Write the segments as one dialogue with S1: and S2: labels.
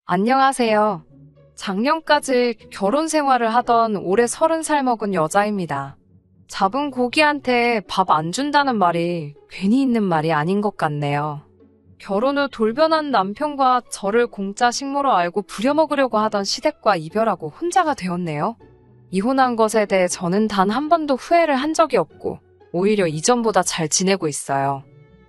S1: 안녕하세요. 작년까지 결혼 생활을 하던 올해 30살 먹은 여자입니다. 잡은 고기한테 밥 안 준다는 말이 괜히 있는 말이 아닌 것 같네요. 결혼 후 돌변한 남편과 저를 공짜 식모로 알고 부려먹으려고 하던 시댁과 이별하고 혼자가 되었네요. 이혼한 것에 대해 저는 단 한 번도 후회를 한 적이 없고 오히려 이전보다 잘 지내고 있어요.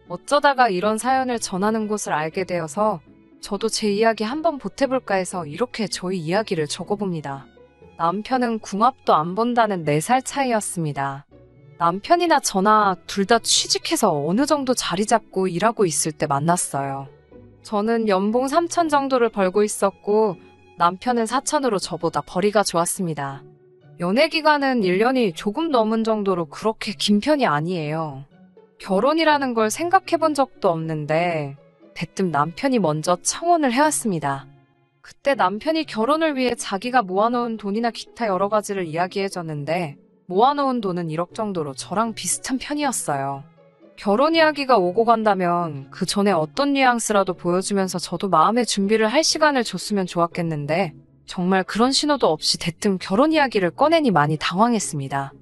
S1: 어쩌다가 이런 사연을 전하는 곳을 알게 되어서 저도 제 이야기 한번 보태볼까 해서 이렇게 저희 이야기를 적어봅니다. 남편은 궁합도 안 본다는 4살 차이였습니다. 남편이나 저나 둘 다 취직해서 어느 정도 자리 잡고 일하고 있을 때 만났어요. 저는 연봉 3천 정도를 벌고 있었고 남편은 4천으로 저보다 벌이가 좋았습니다. 연애 기간은 1년이 조금 넘은 정도로 그렇게 긴 편이 아니에요. 결혼이라는 걸 생각해 본 적도 없는데 대뜸 남편이 먼저 청혼을 해왔습니다. 그때 남편이 결혼을 위해 자기가 모아놓은 돈이나 기타 여러 가지를 이야기해줬는데 모아놓은 돈은 1억 정도로 저랑 비슷한 편이었어요. 결혼 이야기가 오고 간다면 그 전에 어떤 뉘앙스라도 보여주면서 저도 마음의 준비를 할 시간을 줬으면 좋았겠는데 정말 그런 신호도 없이 대뜸 결혼 이야기를 꺼내니 많이 당황했습니다.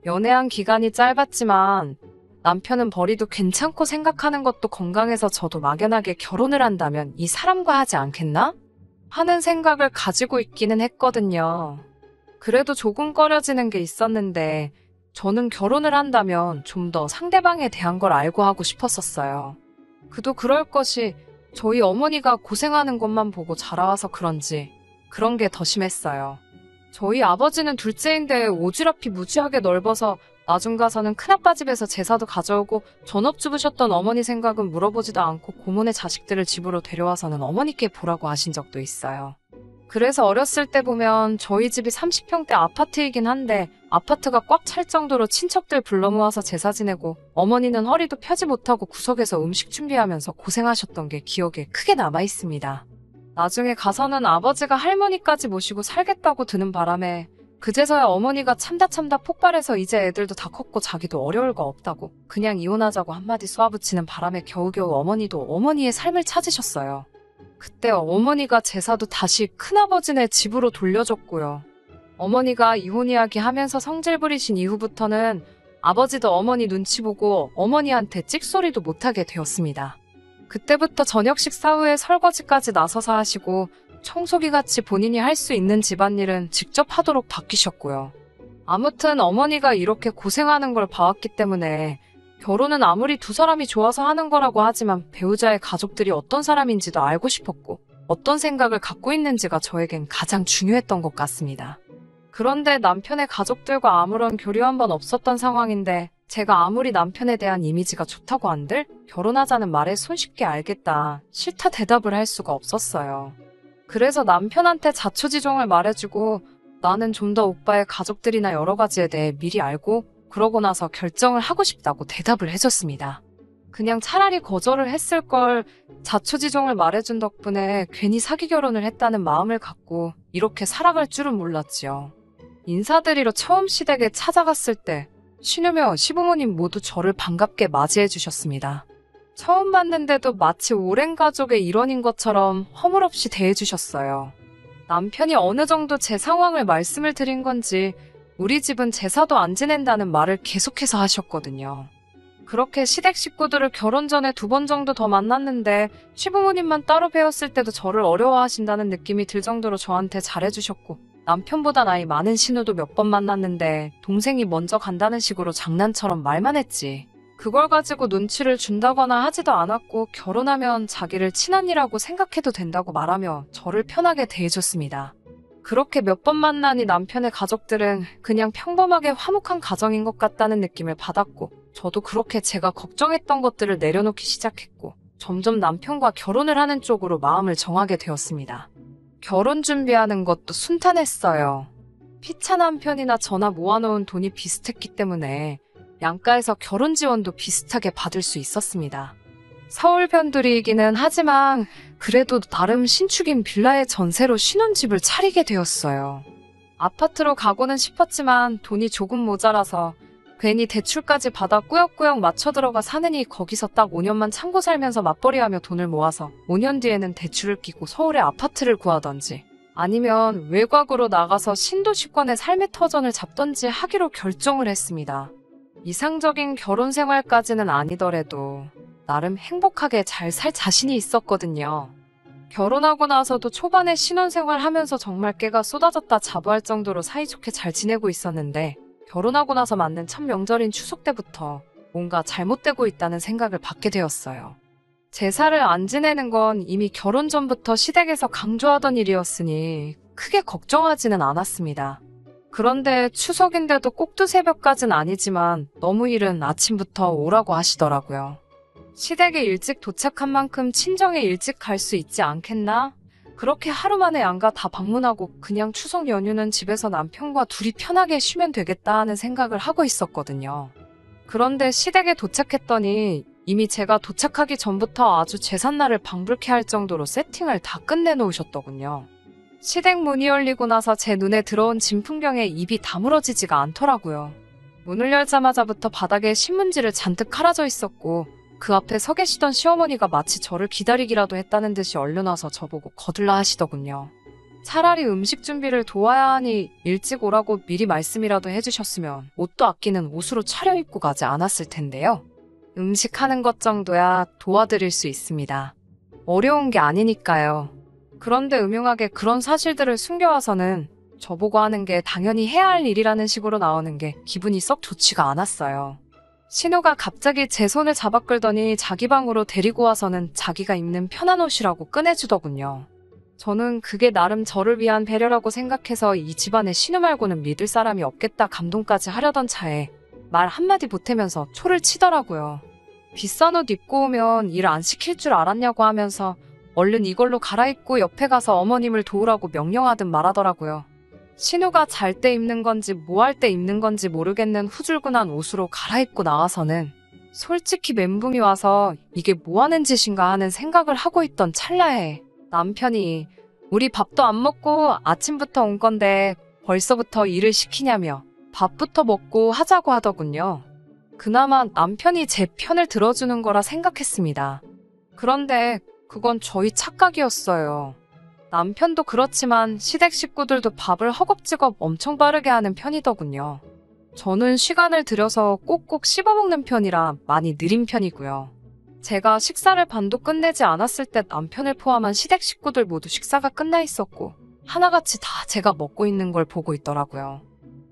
S1: 연애한 기간이 짧았지만 남편은 벌이도 괜찮고 생각하는 것도 건강해서 저도 막연하게 결혼을 한다면 이 사람과 하지 않겠나? 하는 생각을 가지고 있기는 했거든요. 그래도 조금 꺼려지는 게 있었는데 저는 결혼을 한다면 좀 더 상대방에 대한 걸 알고 하고 싶었었어요. 그도 그럴 것이 저희 어머니가 고생하는 것만 보고 자라와서 그런지 그런 게 더 심했어요. 저희 아버지는 둘째인데 오지랖이 무지하게 넓어서 나중 가서는 큰아빠 집에서 제사도 가져오고 전업주부셨던 어머니 생각은 물어보지도 않고 고모네 자식들을 집으로 데려와서는 어머니께 보라고 하신 적도 있어요. 그래서 어렸을 때 보면 저희 집이 30평대 아파트이긴 한데 아파트가 꽉 찰 정도로 친척들 불러 모아서 제사 지내고 어머니는 허리도 펴지 못하고 구석에서 음식 준비하면서 고생하셨던 게 기억에 크게 남아 있습니다. 나중에 가서는 아버지가 할머니까지 모시고 살겠다고 드는 바람에 그제서야 어머니가 참다 폭발해서 이제 애들도 다 컸고 자기도 어려울 거 없다고 그냥 이혼하자고 한마디 쏘아붙이는 바람에 겨우겨우 어머니도 어머니의 삶을 찾으셨어요. 그때 어머니가 제사도 다시 큰아버지네 집으로 돌려줬고요. 어머니가 이혼 이야기 하면서 성질 부리신 이후부터는 아버지도 어머니 눈치 보고 어머니한테 찍소리도 못하게 되었습니다. 그때부터 저녁 식사 후에 설거지까지 나서서 하시고 청소기같이 본인이 할 수 있는 집안일은 직접 하도록 바뀌셨고요. 아무튼 어머니가 이렇게 고생하는 걸 봐왔기 때문에 결혼은 아무리 두 사람이 좋아서 하는 거라고 하지만 배우자의 가족들이 어떤 사람인지도 알고 싶었고 어떤 생각을 갖고 있는지가 저에겐 가장 중요했던 것 같습니다. 그런데 남편의 가족들과 아무런 교류 한 번 없었던 상황인데 제가 아무리 남편에 대한 이미지가 좋다고 한들 결혼하자는 말에 손쉽게 알겠다, 싫다 대답을 할 수가 없었어요. 그래서 남편한테 자초지종을 말해주고 나는 좀 더 오빠의 가족들이나 여러 가지에 대해 미리 알고 그러고 나서 결정을 하고 싶다고 대답을 해줬습니다. 그냥 차라리 거절을 했을 걸 자초지종을 말해준 덕분에 괜히 사기 결혼을 했다는 마음을 갖고 이렇게 살아갈 줄은 몰랐지요. 인사드리러 처음 시댁에 찾아갔을 때 시누며 시부모님 모두 저를 반갑게 맞이해 주셨습니다. 처음 봤는데도 마치 오랜 가족의 일원인 것처럼 허물없이 대해주셨어요. 남편이 어느 정도 제 상황을 말씀을 드린 건지 우리 집은 제사도 안 지낸다는 말을 계속해서 하셨거든요. 그렇게 시댁 식구들을 결혼 전에 2번 정도 더 만났는데 시부모님만 따로 배웠을 때도 저를 어려워하신다는 느낌이 들 정도로 저한테 잘해주셨고 남편보다 나이 많은 신우도 몇 번 만났는데 동생이 먼저 간다는 식으로 장난처럼 말만 했지. 그걸 가지고 눈치를 준다거나 하지도 않았고 결혼하면 자기를 친언니라고 생각해도 된다고 말하며 저를 편하게 대해줬습니다. 그렇게 몇 번 만나니 남편의 가족들은 그냥 평범하게 화목한 가정인 것 같다는 느낌을 받았고 저도 그렇게 제가 걱정했던 것들을 내려놓기 시작했고 점점 남편과 결혼을 하는 쪽으로 마음을 정하게 되었습니다. 결혼 준비하는 것도 순탄했어요. 피차 남편이나 저나 모아놓은 돈이 비슷했기 때문에 양가에서 결혼 지원도 비슷하게 받을 수 있었습니다. 서울 변두리이기는 하지만 그래도 나름 신축인 빌라의 전세로 신혼집을 차리게 되었어요. 아파트로 가고는 싶었지만 돈이 조금 모자라서 괜히 대출까지 받아 꾸역꾸역 맞춰 들어가 사느니 거기서 딱 5년만 참고 살면서 맞벌이하며 돈을 모아서 5년 뒤에는 대출을 끼고 서울에 아파트를 구하던지 아니면 외곽으로 나가서 신도시권의 삶의 터전을 잡던지 하기로 결정을 했습니다. 이상적인 결혼 생활까지는 아니더라도 나름 행복하게 잘 살 자신이 있었거든요. 결혼하고 나서도 초반에 신혼생활 하면서 정말 깨가 쏟아졌다 자부할 정도로 사이좋게 잘 지내고 있었는데 결혼하고 나서 맞는 첫 명절인 추석 때부터 뭔가 잘못되고 있다는 생각을 받게 되었어요. 제사를 안 지내는 건 이미 결혼 전부터 시댁에서 강조하던 일이었으니 크게 걱정하지는 않았습니다. 그런데 추석인데도 꼭두 새벽까진 아니지만 너무 이른 아침부터 오라고 하시더라고요. 시댁에 일찍 도착한 만큼 친정에 일찍 갈 수 있지 않겠나? 그렇게 하루 만에 양가 다 방문하고 그냥 추석 연휴는 집에서 남편과 둘이 편하게 쉬면 되겠다 하는 생각을 하고 있었거든요. 그런데 시댁에 도착했더니 이미 제가 도착하기 전부터 아주 제삿날을 방불케 할 정도로 세팅을 다 끝내놓으셨더군요. 시댁 문이 열리고 나서 제 눈에 들어온 진풍경에 입이 다물어지지가 않더라고요. 문을 열자마자부터 바닥에 신문지를 잔뜩 깔아져 있었고 그 앞에 서 계시던 시어머니가 마치 저를 기다리기라도 했다는 듯이 얼른 와서 저보고 거들라 하시더군요. 차라리 음식 준비를 도와야 하니 일찍 오라고 미리 말씀이라도 해주셨으면 옷도 아끼는 옷으로 차려입고 가지 않았을 텐데요. 음식하는 것 정도야 도와드릴 수 있습니다. 어려운 게 아니니까요. 그런데 음흉하게 그런 사실들을 숨겨와서는 저보고 하는 게 당연히 해야 할 일이라는 식으로 나오는 게 기분이 썩 좋지가 않았어요. 신우가 갑자기 제 손을 잡아 끌더니 자기 방으로 데리고 와서는 자기가 입는 편한 옷이라고 꺼내주더군요. 저는 그게 나름 저를 위한 배려라고 생각해서 이 집안에 신우 말고는 믿을 사람이 없겠다 감동까지 하려던 차에 말 한마디 보태면서 초를 치더라고요. 비싼 옷 입고 오면 일 안 시킬 줄 알았냐고 하면서 얼른 이걸로 갈아입고 옆에 가서 어머님을 도우라고 명령하듯 말하더라고요. 신우가 잘 때 입는 건지 뭐 할 때 입는 건지 모르겠는 후줄근한 옷으로 갈아입고 나와서는 솔직히 멘붕이 와서 이게 뭐 하는 짓인가 하는 생각을 하고 있던 찰나에 남편이 우리 밥도 안 먹고 아침부터 온 건데 벌써부터 일을 시키냐며 밥부터 먹고 하자고 하더군요. 그나마 남편이 제 편을 들어주는 거라 생각했습니다. 그런데 그건 저희 착각이었어요. 남편도 그렇지만 시댁 식구들도 밥을 허겁지겁 엄청 빠르게 하는 편이더군요. 저는 시간을 들여서 꼭꼭 씹어먹는 편이라 많이 느린 편이고요. 제가 식사를 반도 끝내지 않았을 때 남편을 포함한 시댁 식구들 모두 식사가 끝나 있었고 하나같이 다 제가 먹고 있는 걸 보고 있더라고요.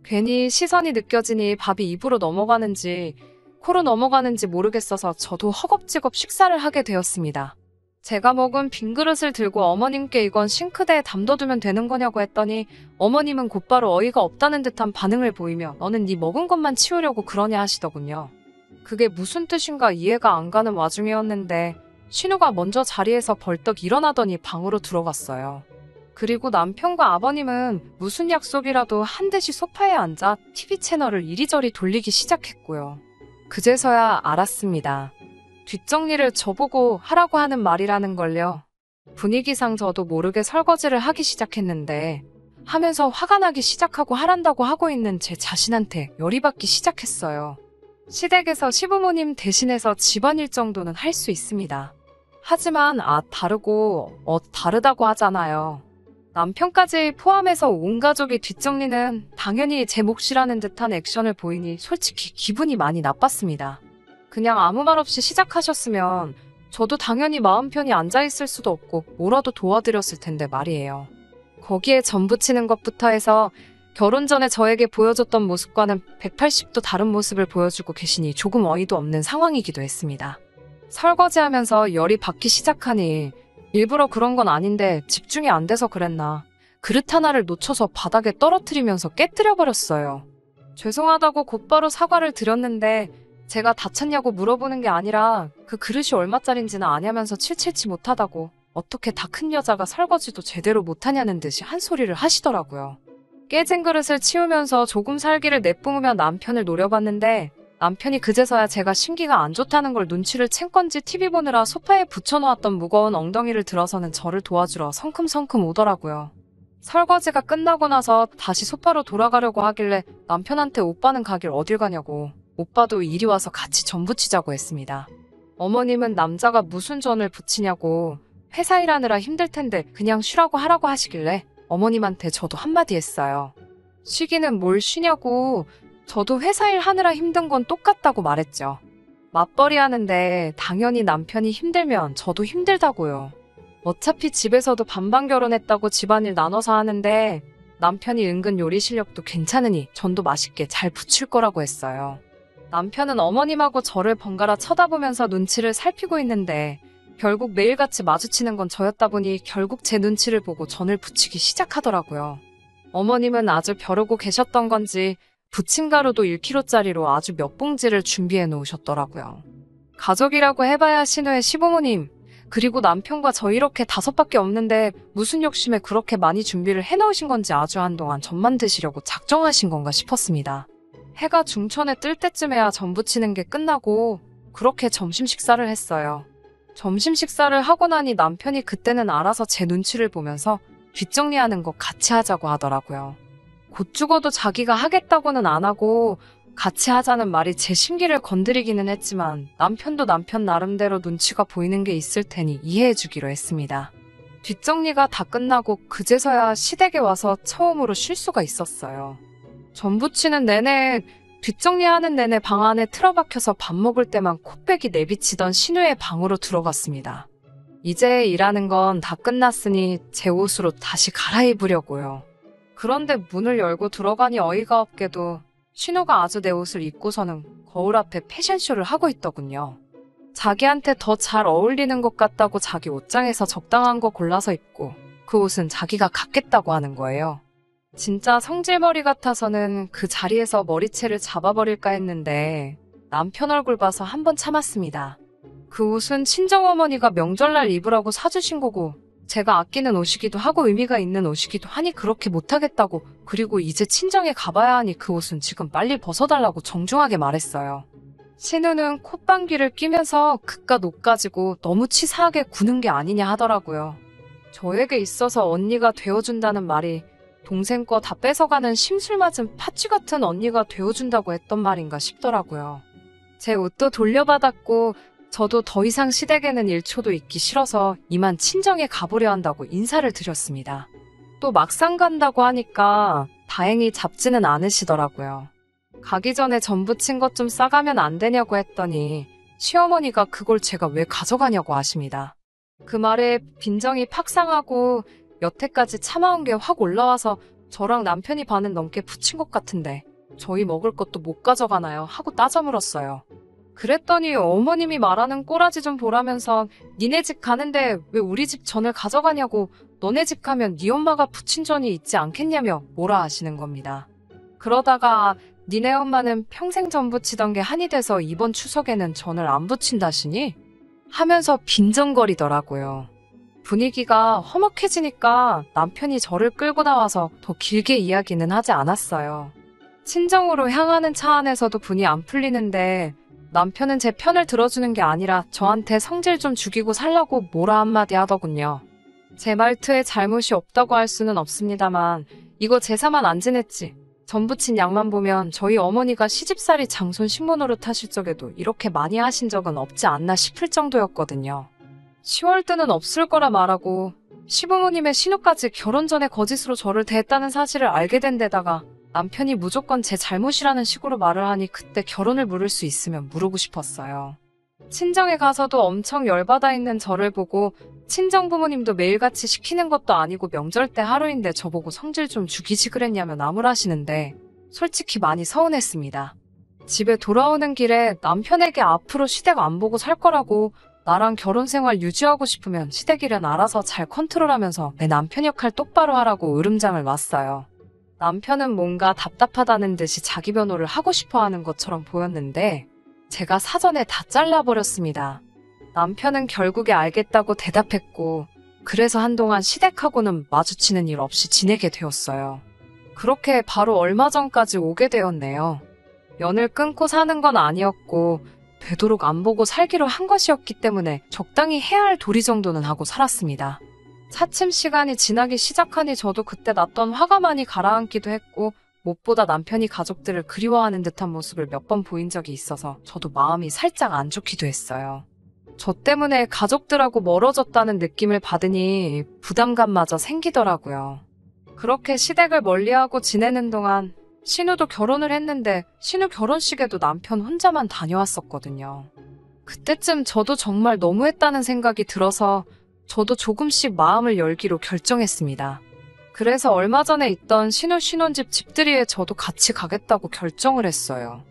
S1: 괜히 시선이 느껴지니 밥이 입으로 넘어가는지 코로 넘어가는지 모르겠어서 저도 허겁지겁 식사를 하게 되었습니다. 제가 먹은 빈 그릇을 들고 어머님께 이건 싱크대에 담둬두면 되는 거냐고 했더니 어머님은 곧바로 어이가 없다는 듯한 반응을 보이며 너는 네 먹은 것만 치우려고 그러냐 하시더군요. 그게 무슨 뜻인가 이해가 안 가는 와중이었는데 신우가 먼저 자리에서 벌떡 일어나더니 방으로 들어갔어요. 그리고 남편과 아버님은 무슨 약속이라도 한 듯이 소파에 앉아 TV 채널을 이리저리 돌리기 시작했고요. 그제서야 알았습니다. 뒷정리를 저보고 하라고 하는 말이라는 걸요. 분위기상 저도 모르게 설거지를 하기 시작했는데 하면서 화가 나기 시작하고 하란다고 하고 있는 제 자신한테 열이 받기 시작했어요. 시댁에서 시부모님 대신해서 집안일 정도는 할 수 있습니다. 하지만 다르다고 하잖아요. 남편까지 포함해서 온 가족이 뒷정리는 당연히 제 몫이라는 듯한 액션을 보이니 솔직히 기분이 많이 나빴습니다. 그냥 아무 말 없이 시작하셨으면 저도 당연히 마음 편히 앉아있을 수도 없고 뭐라도 도와드렸을 텐데 말이에요. 거기에 전 부치는 것부터 해서 결혼 전에 저에게 보여줬던 모습과는 180도 다른 모습을 보여주고 계시니 조금 어이도 없는 상황이기도 했습니다. 설거지하면서 열이 받기 시작하니 일부러 그런 건 아닌데 집중이 안 돼서 그랬나. 그릇 하나를 놓쳐서 바닥에 떨어뜨리면서 깨뜨려버렸어요. 죄송하다고 곧바로 사과를 드렸는데 제가 다쳤냐고 물어보는 게 아니라 그 그릇이 얼마짜린지는 아냐면서 칠칠치 못하다고 어떻게 다 큰 여자가 설거지도 제대로 못하냐는 듯이 한 소리를 하시더라고요. 깨진 그릇을 치우면서 조금 살기를 내뿜으며 남편을 노려봤는데 남편이 그제서야 제가 심기가 안 좋다는 걸 눈치를 챈 건지 TV 보느라 소파에 붙여놓았던 무거운 엉덩이를 들어서는 저를 도와주러 성큼성큼 오더라고요. 설거지가 끝나고 나서 다시 소파로 돌아가려고 하길래 남편한테 오빠는 가길 어딜 가냐고 오빠도 이리 와서 같이 전 부치자고 했습니다. 어머님은 남자가 무슨 전을 부치냐고 회사 일하느라 힘들 텐데 그냥 쉬라고 하라고 하시길래 어머님한테 저도 한마디 했어요. 쉬기는 뭘 쉬냐고 저도 회사 일 하느라 힘든 건 똑같다고 말했죠. 맞벌이 하는데 당연히 남편이 힘들면 저도 힘들다고요. 어차피 집에서도 반반 결혼했다고 집안일 나눠서 하는데 남편이 은근 요리 실력도 괜찮으니 전도 맛있게 잘 부칠 거라고 했어요. 남편은 어머님하고 저를 번갈아 쳐다보면서 눈치를 살피고 있는데 결국 매일같이 마주치는 건 저였다 보니 결국 제 눈치를 보고 전을 부치기 시작하더라고요. 어머님은 아주 벼르고 계셨던 건지 부침가루도 1kg짜리로 아주 몇 봉지를 준비해 놓으셨더라고요. 가족이라고 해봐야 신우의 시부모님, 그리고 남편과 저 이렇게 5밖에 없는데 무슨 욕심에 그렇게 많이 준비를 해놓으신 건지 아주 한동안 전만 드시려고 작정하신 건가 싶었습니다. 해가 중천에 뜰 때쯤에야 전 부치는 게 끝나고 그렇게 점심 식사를 했어요. 점심 식사를 하고 나니 남편이 그때는 알아서 제 눈치를 보면서 뒷정리하는 거 같이 하자고 하더라고요. 곧 죽어도 자기가 하겠다고는 안 하고 같이 하자는 말이 제 심기를 건드리기는 했지만 남편도 남편 나름대로 눈치가 보이는 게 있을 테니 이해해 주기로 했습니다. 뒷정리가 다 끝나고 그제서야 시댁에 와서 처음으로 쉴 수가 있었어요. 전 부치는 내내 뒷정리하는 내내 방 안에 틀어박혀서 밥 먹을 때만 코빼기 내비치던 신우의 방으로 들어갔습니다. 이제 일하는 건 다 끝났으니 제 옷으로 다시 갈아입으려고요. 그런데 문을 열고 들어가니 어이가 없게도 신우가 아주 내 옷을 입고서는 거울 앞에 패션쇼를 하고 있더군요. 자기한테 더 잘 어울리는 것 같다고 자기 옷장에서 적당한 거 골라서 입고 그 옷은 자기가 갖겠다고 하는 거예요. 진짜 성질머리 같아서는 그 자리에서 머리채를 잡아버릴까 했는데 남편 얼굴 봐서 한번 참았습니다. 그 옷은 친정어머니가 명절날 입으라고 사주신 거고 제가 아끼는 옷이기도 하고 의미가 있는 옷이기도 하니 그렇게 못하겠다고, 그리고 이제 친정에 가봐야 하니 그 옷은 지금 빨리 벗어달라고 정중하게 말했어요. 신우는 콧방귀를 뀌면서 그깟 옷 가지고 너무 치사하게 구는 게 아니냐 하더라고요. 저에게 있어서 언니가 되어준다는 말이 동생 거 다 뺏어가는 심술 맞은 팥쥐 같은 언니가 되어준다고 했던 말인가 싶더라고요. 제 옷도 돌려받았고 저도 더 이상 시댁에는 1초도 있기 싫어서 이만 친정에 가보려 한다고 인사를 드렸습니다. 또 막상 간다고 하니까 다행히 잡지는 않으시더라고요. 가기 전에 전 부친 것 좀 싸가면 안 되냐고 했더니 시어머니가 그걸 제가 왜 가져가냐고 하십니다. 그 말에 빈정이 팍 상하고 여태까지 참아온 게 확 올라와서 저랑 남편이 반은 넘게 부친 것 같은데 저희 먹을 것도 못 가져가나요? 하고 따져 물었어요. 그랬더니 어머님이 말하는 꼬라지 좀 보라면서 니네 집 가는데 왜 우리 집 전을 가져가냐고, 너네 집 가면 네 엄마가 부친 전이 있지 않겠냐며 뭐라 하시는 겁니다. 그러다가 니네 엄마는 평생 전 부치던 게 한이 돼서 이번 추석에는 전을 안 부친다시니? 하면서 빈정거리더라고요. 분위기가 험악해지니까 남편이 저를 끌고 나와서 더 길게 이야기는 하지 않았어요. 친정으로 향하는 차 안에서도 분이 안 풀리는데 남편은 제 편을 들어주는 게 아니라 저한테 성질 좀 죽이고 살라고 뭐라 한마디 하더군요. 제 말투에 잘못이 없다고 할 수는 없습니다만 이거 제사만 안 지냈지. 전 부친 양만 보면 저희 어머니가 시집살이 장손 식모 노릇 하실 적에도 이렇게 많이 하신 적은 없지 않나 싶을 정도였거든요. 10월 때는 없을 거라 말하고 시부모님의 신우까지 결혼 전에 거짓으로 저를 대했다는 사실을 알게 된 데다가 남편이 무조건 제 잘못이라는 식으로 말을 하니 그때 결혼을 물을 수 있으면 무르고 싶었어요. 친정에 가서도 엄청 열받아 있는 저를 보고 친정 부모님도 매일같이 시키는 것도 아니고 명절 때 하루인데 저보고 성질 좀 죽이지 그랬냐며 나무라시는데 솔직히 많이 서운했습니다. 집에 돌아오는 길에 남편에게 앞으로 시댁 안 보고 살 거라고, 나랑 결혼 생활 유지하고 싶으면 시댁 일은 알아서 잘 컨트롤하면서 내 남편 역할 똑바로 하라고 으름장을 놨어요. 남편은 뭔가 답답하다는 듯이 자기 변호를 하고 싶어 하는 것처럼 보였는데 제가 사전에 다 잘라버렸습니다. 남편은 결국에 알겠다고 대답했고 그래서 한동안 시댁하고는 마주치는 일 없이 지내게 되었어요. 그렇게 바로 얼마 전까지 오게 되었네요. 연을 끊고 사는 건 아니었고 되도록 안 보고 살기로 한 것이었기 때문에 적당히 해야 할 도리 정도는 하고 살았습니다. 차츰 시간이 지나기 시작하니 저도 그때 났던 화가 많이 가라앉기도 했고 무엇보다 남편이 가족들을 그리워하는 듯한 모습을 몇 번 보인 적이 있어서 저도 마음이 살짝 안 좋기도 했어요. 저 때문에 가족들하고 멀어졌다는 느낌을 받으니 부담감마저 생기더라고요. 그렇게 시댁을 멀리하고 지내는 동안 신우도 결혼을 했는데 신우 결혼식에도 남편 혼자만 다녀왔었거든요. 그때쯤 저도 정말 너무했다는 생각이 들어서 저도 조금씩 마음을 열기로 결정했습니다. 그래서 얼마 전에 있던 신우 신혼집 집들이에 저도 같이 가겠다고 결정을 했어요.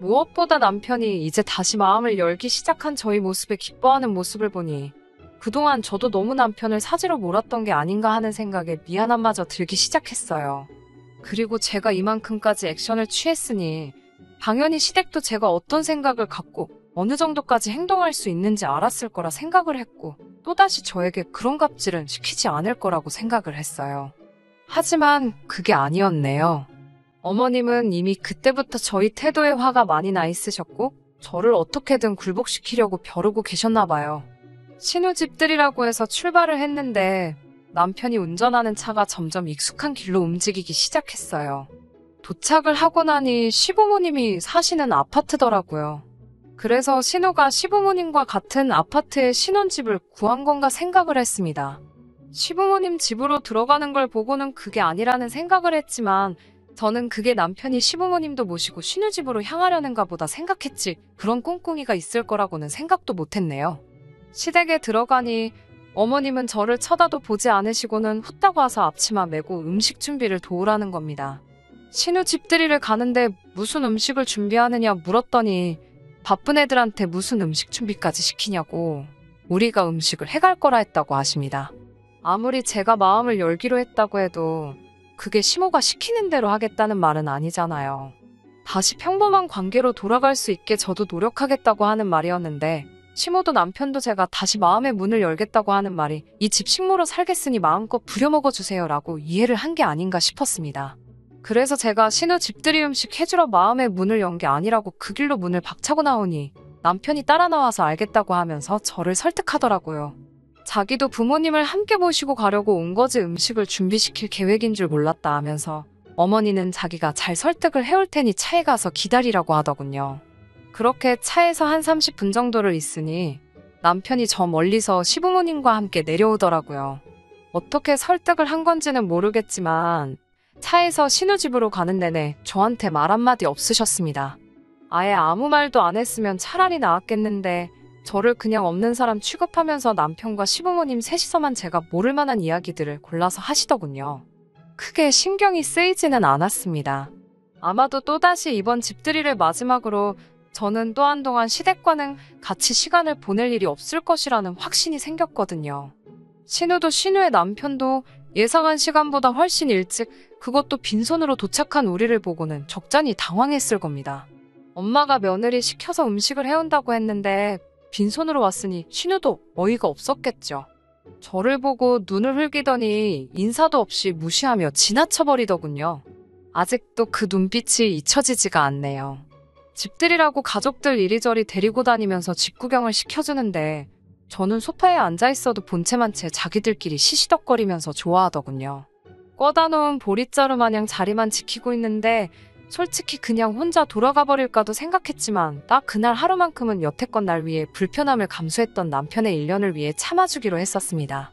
S1: 무엇보다 남편이 이제 다시 마음을 열기 시작한 저희 모습에 기뻐하는 모습을 보니 그동안 저도 너무 남편을 사지로 몰았던 게 아닌가 하는 생각에 미안함마저 들기 시작했어요. 그리고 제가 이만큼까지 액션을 취했으니 당연히 시댁도 제가 어떤 생각을 갖고 어느 정도까지 행동할 수 있는지 알았을 거라 생각을 했고 또다시 저에게 그런 갑질은 시키지 않을 거라고 생각을 했어요. 하지만 그게 아니었네요. 어머님은 이미 그때부터 저희 태도에 화가 많이 나 있으셨고 저를 어떻게든 굴복시키려고 벼르고 계셨나 봐요. 신우집들이라고 해서 출발을 했는데 남편이 운전하는 차가 점점 익숙한 길로 움직이기 시작했어요. 도착을 하고 나니 시부모님이 사시는 아파트더라고요. 그래서 신우가 시부모님과 같은 아파트에 신혼집을 구한 건가 생각을 했습니다. 시부모님 집으로 들어가는 걸 보고는 그게 아니라는 생각을 했지만 저는 그게 남편이 시부모님도 모시고 신우집으로 향하려는가 보다 생각했지 그런 꿍꿍이가 있을 거라고는 생각도 못했네요. 시댁에 들어가니 어머님은 저를 쳐다도 보지 않으시고는 후딱 와서 앞치마 메고 음식 준비를 도우라는 겁니다. 신우 집들이를 가는데 무슨 음식을 준비하느냐 물었더니 바쁜 애들한테 무슨 음식 준비까지 시키냐고 우리가 음식을 해갈 거라 했다고 하십니다. 아무리 제가 마음을 열기로 했다고 해도 그게 시모가 시키는 대로 하겠다는 말은 아니잖아요. 다시 평범한 관계로 돌아갈 수 있게 저도 노력하겠다고 하는 말이었는데 시모도 남편도 제가 다시 마음의 문을 열겠다고 하는 말이 이 집 식모로 살겠으니 마음껏 부려먹어주세요 라고 이해를 한 게 아닌가 싶었습니다. 그래서 제가 신우 집들이 음식 해주러 마음의 문을 연 게 아니라고 그 길로 문을 박차고 나오니 남편이 따라 나와서 알겠다고 하면서 저를 설득하더라고요. 자기도 부모님을 함께 모시고 가려고 온 거지 음식을 준비시킬 계획인 줄 몰랐다 하면서 어머니는 자기가 잘 설득을 해올 테니 차에 가서 기다리라고 하더군요. 그렇게 차에서 한 30분 정도를 있으니 남편이 저 멀리서 시부모님과 함께 내려오더라고요. 어떻게 설득을 한 건지는 모르겠지만 차에서 신우집으로 가는 내내 저한테 말 한마디 없으셨습니다. 아예 아무 말도 안 했으면 차라리 나았겠는데 저를 그냥 없는 사람 취급하면서 남편과 시부모님 셋이서만 제가 모를 만한 이야기들을 골라서 하시더군요. 크게 신경이 쓰이지는 않았습니다. 아마도 또다시 이번 집들이를 마지막으로 저는 또 한동안 시댁과는 같이 시간을 보낼 일이 없을 것이라는 확신이 생겼거든요. 신우도 신우의 남편도 예상한 시간보다 훨씬 일찍 그것도 빈손으로 도착한 우리를 보고는 적잖이 당황했을 겁니다. 엄마가 며느리 시켜서 음식을 해온다고 했는데 빈손으로 왔으니 신우도 어이가 없었겠죠. 저를 보고 눈을 흘기더니 인사도 없이 무시하며 지나쳐버리더군요. 아직도 그 눈빛이 잊혀지지가 않네요. 집들이라고 가족들 이리저리 데리고 다니면서 집 구경을 시켜주는데 저는 소파에 앉아있어도 본체만 채 자기들끼리 시시덕거리면서 좋아하더군요. 꺼다 놓은 보릿자루 마냥 자리만 지키고 있는데 솔직히 그냥 혼자 돌아가 버릴까도 생각했지만 딱 그날 하루만큼은 여태껏 날 위해 불편함을 감수했던 남편의 일련을 위해 참아주기로 했었습니다.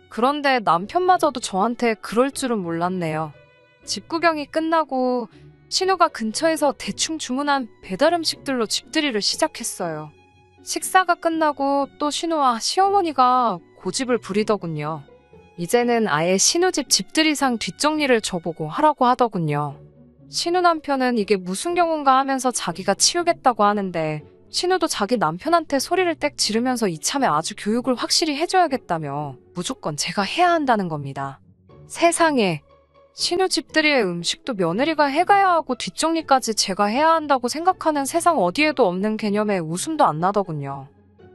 S1: 그런데 남편마저도 저한테 그럴 줄은 몰랐네요. 집 구경이 끝나고 신우가 근처에서 대충 주문한 배달 음식들로 집들이를 시작했어요. 식사가 끝나고 또 신우와 시어머니가 고집을 부리더군요. 이제는 아예 신우집 집들이상 뒷정리를 저보고 하라고 하더군요. 신우 남편은 이게 무슨 경우인가 하면서 자기가 치우겠다고 하는데 신우도 자기 남편한테 소리를 떽 지르면서 이참에 아주 교육을 확실히 해줘야겠다며 무조건 제가 해야 한다는 겁니다. 세상에, 신우 집들이의 음식도 며느리가 해가야 하고 뒷정리까지 제가 해야 한다고 생각하는 세상 어디에도 없는 개념에 웃음도 안 나더군요.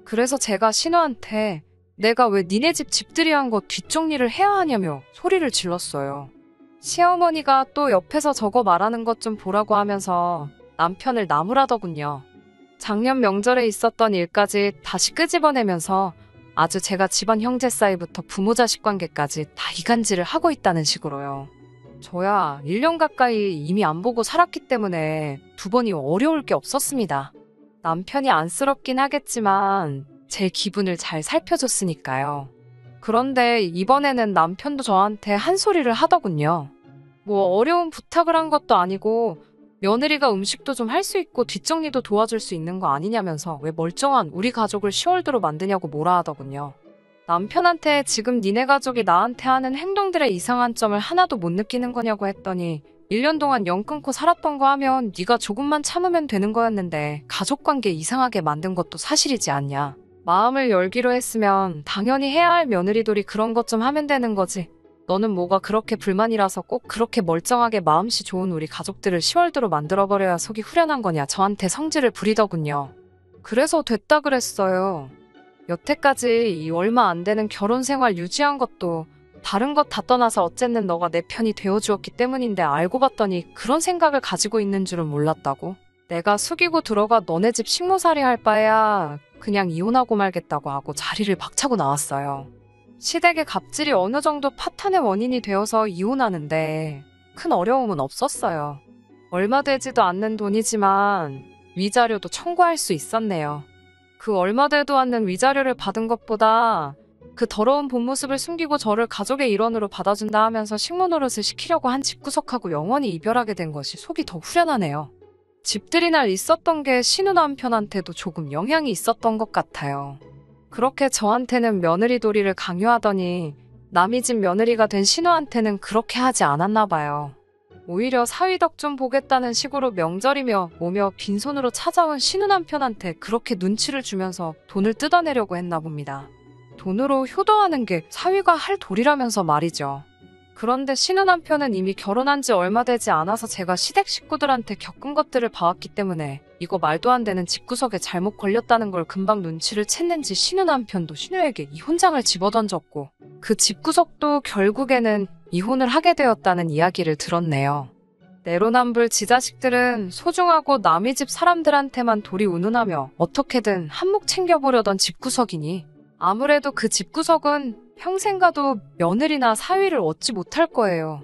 S1: 그래서 제가 신우한테 내가 왜 니네 집 집들이한 거 뒷정리를 해야 하냐며 소리를 질렀어요. 시어머니가 또 옆에서 저거 말하는 것 좀 보라고 하면서 남편을 나무라더군요. 작년 명절에 있었던 일까지 다시 끄집어내면서 아주 제가 집안 형제 사이부터 부모 자식 관계까지 다 이간질을 하고 있다는 식으로요. 저야 1년 가까이 이미 안 보고 살았기 때문에 두 번이 어려울 게 없었습니다. 남편이 안쓰럽긴 하겠지만 제 기분을 잘 살펴줬으니까요. 그런데 이번에는 남편도 저한테 한 소리를 하더군요. 뭐 어려운 부탁을 한 것도 아니고 며느리가 음식도 좀 할 수 있고 뒷정리도 도와줄 수 있는 거 아니냐면서 왜 멀쩡한 우리 가족을 시월드로 만드냐고 뭐라 하더군요. 남편한테 지금 니네 가족이 나한테 하는 행동들의 이상한 점을 하나도 못 느끼는 거냐고 했더니 1년 동안 연 끊고 살았던 거 하면 네가 조금만 참으면 되는 거였는데 가족관계 이상하게 만든 것도 사실이지 않냐. 마음을 열기로 했으면 당연히 해야 할 며느리들이 그런 것 좀 하면 되는 거지. 너는 뭐가 그렇게 불만이라서 꼭 그렇게 멀쩡하게 마음씨 좋은 우리 가족들을 시월드로 만들어버려야 속이 후련한 거냐 저한테 성질을 부리더군요. 그래서 됐다 그랬어요. 여태까지 이 얼마 안 되는 결혼 생활 유지한 것도 다른 것 다 떠나서 어쨌든 너가 내 편이 되어주었기 때문인데 알고 봤더니 그런 생각을 가지고 있는 줄은 몰랐다고? 내가 숙이고 들어가 너네 집 식모살이 할 바에야 그냥 이혼하고 말겠다고 하고 자리를 박차고 나왔어요. 시댁의 갑질이 어느 정도 파탄의 원인이 되어서 이혼하는데 큰 어려움은 없었어요. 얼마 되지도 않는 돈이지만 위자료도 청구할 수 있었네요. 그 얼마 되도 않는 위자료를 받은 것보다 그 더러운 본 모습을 숨기고 저를 가족의 일원으로 받아준다 하면서 식모 노릇을 시키려고 한 집구석하고 영원히 이별하게 된 것이 속이 더 후련하네요. 집들이 날 있었던 게 신우 남편한테도 조금 영향이 있었던 것 같아요. 그렇게 저한테는 며느리 도리를 강요하더니 남이 집 며느리가 된 신우한테는 그렇게 하지 않았나 봐요. 오히려 사위 덕 좀 보겠다는 식으로 명절이며 뭐며 빈손으로 찾아온 신우 남편한테 그렇게 눈치를 주면서 돈을 뜯어내려고 했나 봅니다. 돈으로 효도하는 게 사위가 할 도리라면서 말이죠. 그런데 신우 남편은 이미 결혼한 지 얼마 되지 않아서 제가 시댁 식구들한테 겪은 것들을 봐왔기 때문에 이거 말도 안 되는 집구석에 잘못 걸렸다는 걸 금방 눈치를 챘는지 신우 남편도 신우에게 이혼장을 집어던졌고 그 집구석도 결국에는 이혼을 하게 되었다는 이야기를 들었네요. 내로남불 지자식들은 소중하고 남의 집 사람들한테만 도리 운운하며 어떻게든 한몫 챙겨보려던 집구석이니 아무래도 그 집구석은 평생 가도 며느리나 사위를 얻지 못할 거예요.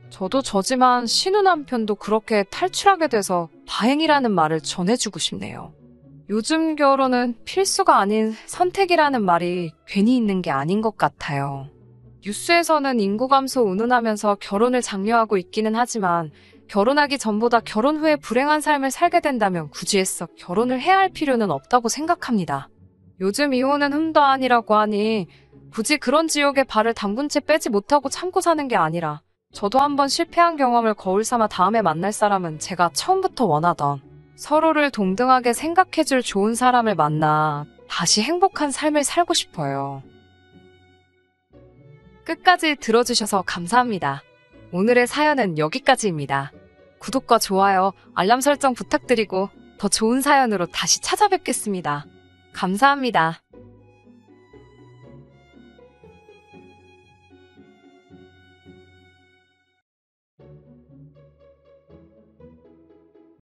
S1: 저도 저지만 신우 남편도 그렇게 탈출하게 돼서 다행이라는 말을 전해주고 싶네요. 요즘 결혼은 필수가 아닌 선택이라는 말이 괜히 있는 게 아닌 것 같아요. 뉴스에서는 인구 감소 운운하면서 결혼을 장려하고 있기는 하지만 결혼하기 전보다 결혼 후에 불행한 삶을 살게 된다면 굳이 애써 결혼을 해야 할 필요는 없다고 생각합니다. 요즘 이혼은 흠도 아니라고 하니 굳이 그런 지옥에 발을 담근 채 빼지 못하고 참고 사는 게 아니라 저도 한번 실패한 경험을 거울 삼아 다음에 만날 사람은 제가 처음부터 원하던 서로를 동등하게 생각해줄 좋은 사람을 만나 다시 행복한 삶을 살고 싶어요. 끝까지 들어주셔서 감사합니다. 오늘의 사연은 여기까지입니다. 구독과 좋아요, 알람 설정 부탁드리고 더 좋은 사연으로 다시 찾아뵙겠습니다. 감사합니다.